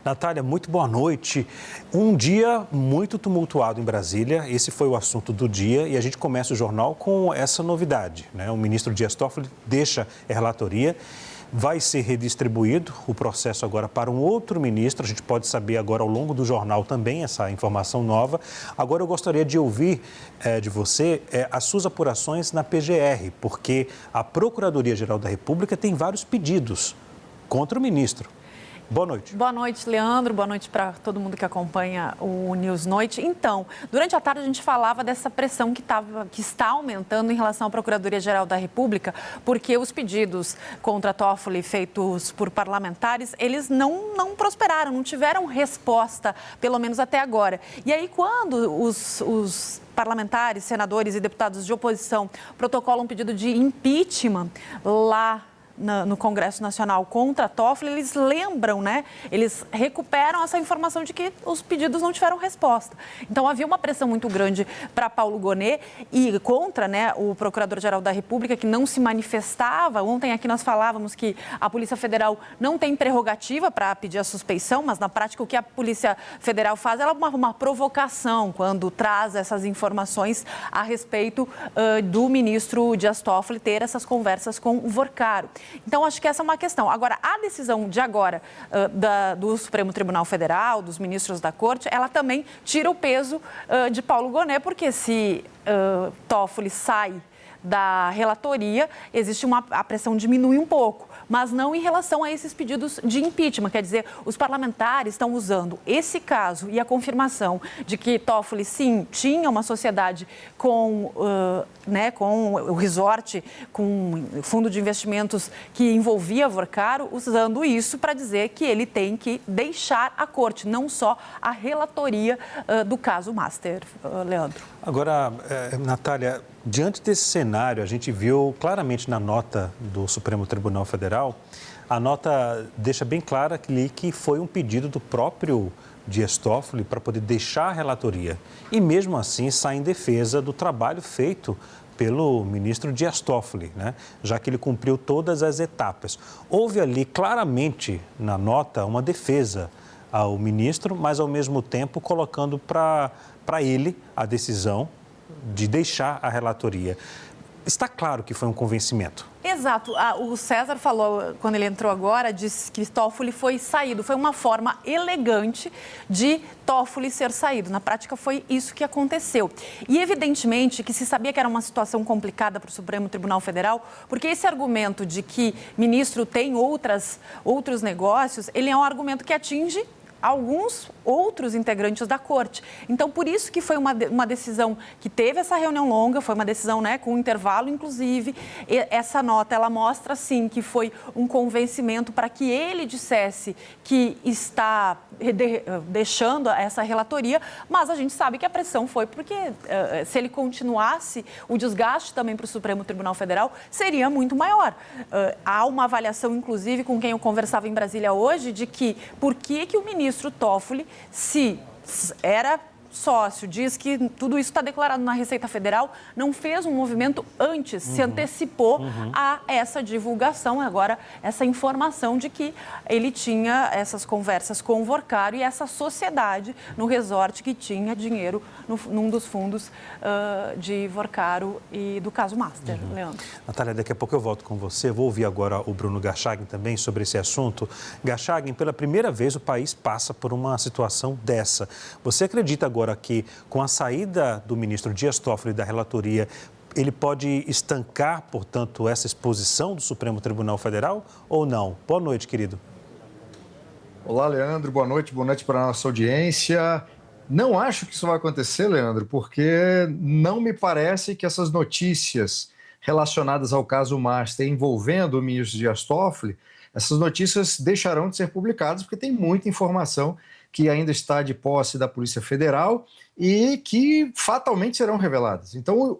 Natália, muito boa noite. Um dia muito tumultuado em Brasília, esse foi o assunto do dia e a gente começa o jornal com essa novidade, né? O ministro Dias Toffoli deixa a relatoria, vai ser redistribuído o processo agora para um outro ministro, a gente pode saber agora ao longo do jornal também essa informação nova. Agora eu gostaria de ouvir de você as suas apurações na PGR, porque a Procuradoria-Geral da República tem vários pedidos contra o ministro. Boa noite. Boa noite, Leandro. Boa noite para todo mundo que acompanha o News Noite. Então, durante a tarde a gente falava dessa pressão que está aumentando em relação à Procuradoria-Geral da República, porque os pedidos contra Toffoli feitos por parlamentares, eles não prosperaram, não tiveram resposta, pelo menos até agora. E aí, quando os parlamentares, senadores e deputados de oposição protocolam um pedido de impeachment lá no Congresso Nacional contra Toffoli, eles lembram, né? Eles recuperam essa informação de que os pedidos não tiveram resposta. Então, havia uma pressão muito grande para Paulo Gonet e contra, né, o Procurador-Geral da República, que não se manifestava. Ontem aqui nós falávamos que a Polícia Federal não tem prerrogativa para pedir a suspeição, mas na prática o que a Polícia Federal faz é uma provocação quando traz essas informações a respeito do ministro Dias Toffoli ter essas conversas com o Vorcaro. Então, acho que essa é uma questão. Agora, a decisão de agora do Supremo Tribunal Federal, dos ministros da Corte, ela também tira o peso de Paulo Gonet, porque se Toffoli sai da relatoria, a pressão diminui um pouco, mas não em relação a esses pedidos de impeachment. Quer dizer, os parlamentares estão usando esse caso e a confirmação de que Toffoli, sim, tinha uma sociedade com o resort, com fundo de investimentos que envolvia Vorcaro, usando isso para dizer que ele tem que deixar a corte, não só a relatoria do caso Master, Leandro. Agora, Natália, diante desse cenário, a gente viu claramente na nota do Supremo Tribunal Federal, a nota deixa bem clara que foi um pedido do próprio Dias Toffoli para poder deixar a relatoria. E mesmo assim sai em defesa do trabalho feito pelo ministro Dias Toffoli, né? Já que ele cumpriu todas as etapas. Houve ali claramente na nota uma defesa ao ministro, mas ao mesmo tempo colocando para ele a decisão de deixar a relatoria. Está claro que foi um convencimento. Exato. O César falou, quando ele entrou agora, disse que Toffoli foi saído. Foi uma forma elegante de Toffoli ser saído. Na prática, foi isso que aconteceu. E, evidentemente, que se sabia que era uma situação complicada para o Supremo Tribunal Federal, porque esse argumento de que ministro tem outros negócios, ele é um argumento que atinge alguns outros integrantes da corte. Então, por isso que foi uma decisão que teve essa reunião longa, foi uma decisão, né, com um intervalo, inclusive. Essa nota, ela mostra, sim, que foi um convencimento para que ele dissesse que está deixando essa relatoria, mas a gente sabe que a pressão foi porque, se ele continuasse, o desgaste também para o Supremo Tribunal Federal seria muito maior. Há uma avaliação, inclusive, com quem eu conversava em Brasília hoje, de que por que o ministro Toffoli, se era sócio, diz que tudo isso está declarado na Receita Federal, não fez um movimento antes, se antecipou a essa divulgação, agora essa informação de que ele tinha essas conversas com o Vorcaro e essa sociedade no resort que tinha dinheiro num dos fundos de Vorcaro e do caso Master, Leandro. Natália, daqui a pouco eu volto com você. Vou ouvir agora o Bruno Garchagen também sobre esse assunto. Garchagen, pela primeira vez o país passa por uma situação dessa. Você acredita agora que com a saída do ministro Dias Toffoli da relatoria, ele pode estancar, portanto, essa exposição do Supremo Tribunal Federal ou não? Boa noite, querido. Olá, Leandro. Boa noite para a nossa audiência. Não acho que isso vai acontecer, Leandro, porque não me parece que essas notícias relacionadas ao caso Master envolvendo o ministro Dias Toffoli, essas notícias deixarão de ser publicadas porque tem muita informação que ainda está de posse da Polícia Federal e que fatalmente serão reveladas. Então,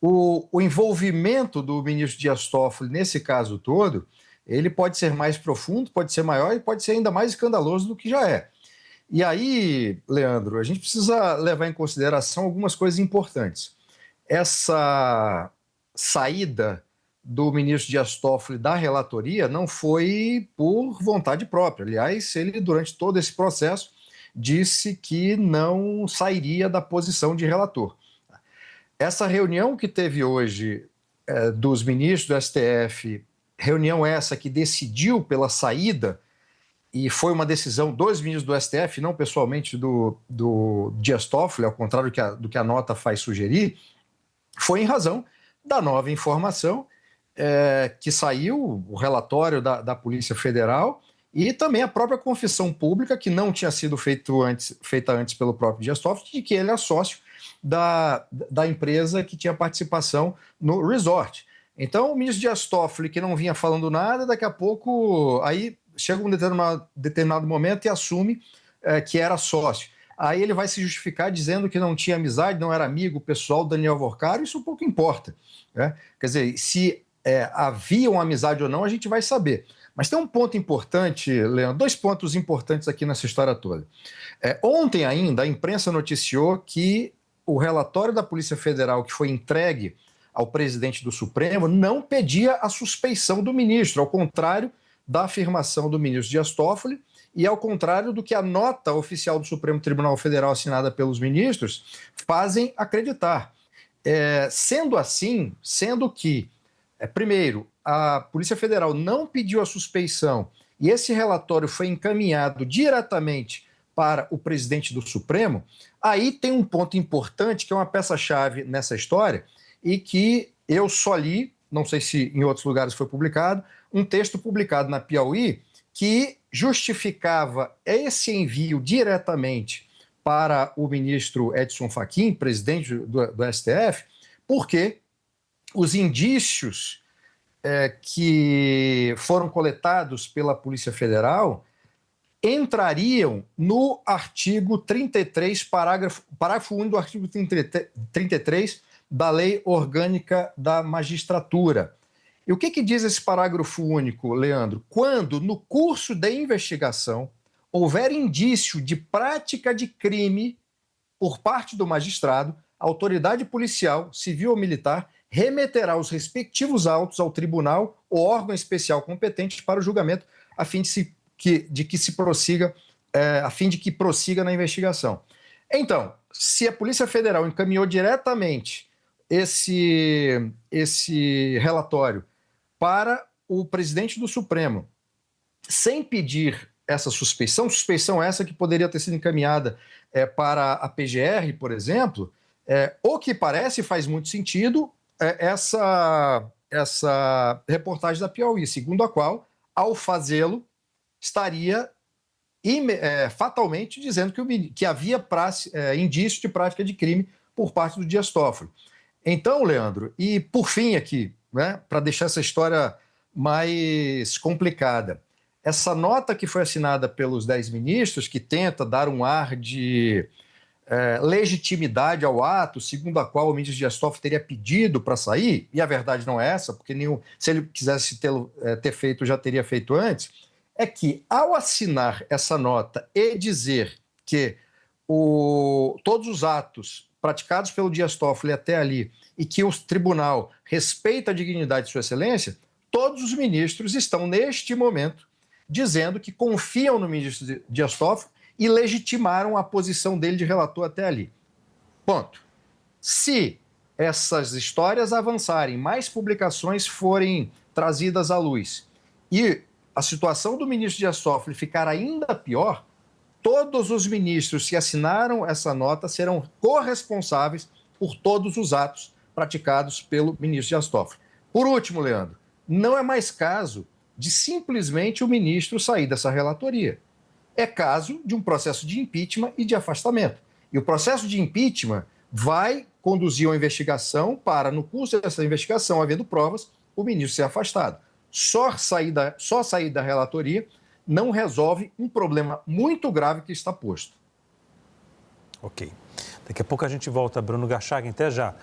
o envolvimento do ministro Dias Toffoli nesse caso todo, ele pode ser mais profundo, pode ser maior e pode ser ainda mais escandaloso do que já é. E aí, Leandro, a gente precisa levar em consideração algumas coisas importantes. Essa saída do ministro Dias Toffoli da relatoria não foi por vontade própria. Aliás, ele, durante todo esse processo, disse que não sairia da posição de relator. Essa reunião que teve hoje dos ministros do STF, reunião essa que decidiu pela saída, e foi uma decisão dos ministros do STF, não pessoalmente do Dias Toffoli, ao contrário do que a nota faz sugerir, foi em razão da nova informação que saiu, o relatório da Polícia Federal e também a própria confissão pública, que não tinha sido feita antes pelo próprio Dias Toffoli, de que ele é sócio da empresa que tinha participação no resort. Então, o ministro Dias Toffoli, que não vinha falando nada, daqui a pouco aí chega um determinado momento e assume que era sócio. Aí ele vai se justificar dizendo que não tinha amizade, não era amigo pessoal do Daniel Vorcaro, isso pouco importa, né? Quer dizer, se havia uma amizade ou não, a gente vai saber. Mas tem um ponto importante, Leandro, 2 pontos importantes aqui nessa história toda. Ontem ainda, a imprensa noticiou que o relatório da Polícia Federal que foi entregue ao presidente do Supremo não pedia a suspeição do ministro, ao contrário da afirmação do ministro Dias Toffoli e ao contrário do que a nota oficial do Supremo Tribunal Federal assinada pelos ministros fazem acreditar. Sendo assim, sendo que, primeiro, a Polícia Federal não pediu a suspeição e esse relatório foi encaminhado diretamente para o presidente do Supremo, aí tem um ponto importante que é uma peça-chave nessa história e que eu só li, não sei se em outros lugares foi publicado, um texto publicado na Piauí que justificava esse envio diretamente para o ministro Edson Fachin, presidente do STF, porque os indícios que foram coletados pela Polícia Federal entrariam no artigo 33, parágrafo 1 do artigo 33 da Lei Orgânica da Magistratura. E o que diz esse parágrafo único, Leandro? Quando, no curso da investigação, houver indício de prática de crime por parte do magistrado, a autoridade policial, civil ou militar, remeterá os respectivos autos ao tribunal ou órgão especial competente para o julgamento, a fim de que prossiga na investigação. Então, se a Polícia Federal encaminhou diretamente esse relatório para o presidente do Supremo, sem pedir essa suspeição essa que poderia ter sido encaminhada para a PGR, por exemplo, o que parece faz muito sentido essa reportagem da Piauí, segundo a qual, ao fazê-lo, estaria fatalmente dizendo que havia indício de prática de crime por parte do Dias Toffoli. Então, Leandro, e por fim aqui, né, para deixar essa história mais complicada, essa nota que foi assinada pelos 10 ministros, que tenta dar um ar de legitimidade ao ato, segundo a qual o ministro Dias Toffoli teria pedido para sair, e a verdade não é essa, porque se ele quisesse ter feito, já teria feito antes, é que, ao assinar essa nota e dizer que todos os atos praticados pelo Dias Toffoli até ali e que o tribunal respeita a dignidade de Sua Excelência, todos os ministros estão, neste momento, dizendo que confiam no ministro Dias Toffoli e legitimaram a posição dele de relator até ali. Ponto. Se essas histórias avançarem, mais publicações forem trazidas à luz e a situação do ministro Dias Toffoli ficar ainda pior, todos os ministros que assinaram essa nota serão corresponsáveis por todos os atos praticados pelo ministro Dias Toffoli. Por último, Leandro, não é mais caso de simplesmente o ministro sair dessa relatoria. É caso de um processo de impeachment e de afastamento. E o processo de impeachment vai conduzir uma investigação para, no curso dessa investigação, havendo provas, o ministro ser afastado. Só sair da relatoria não resolve um problema muito grave que está posto. Ok. Daqui a pouco a gente volta. Bruno Garchagen, até já.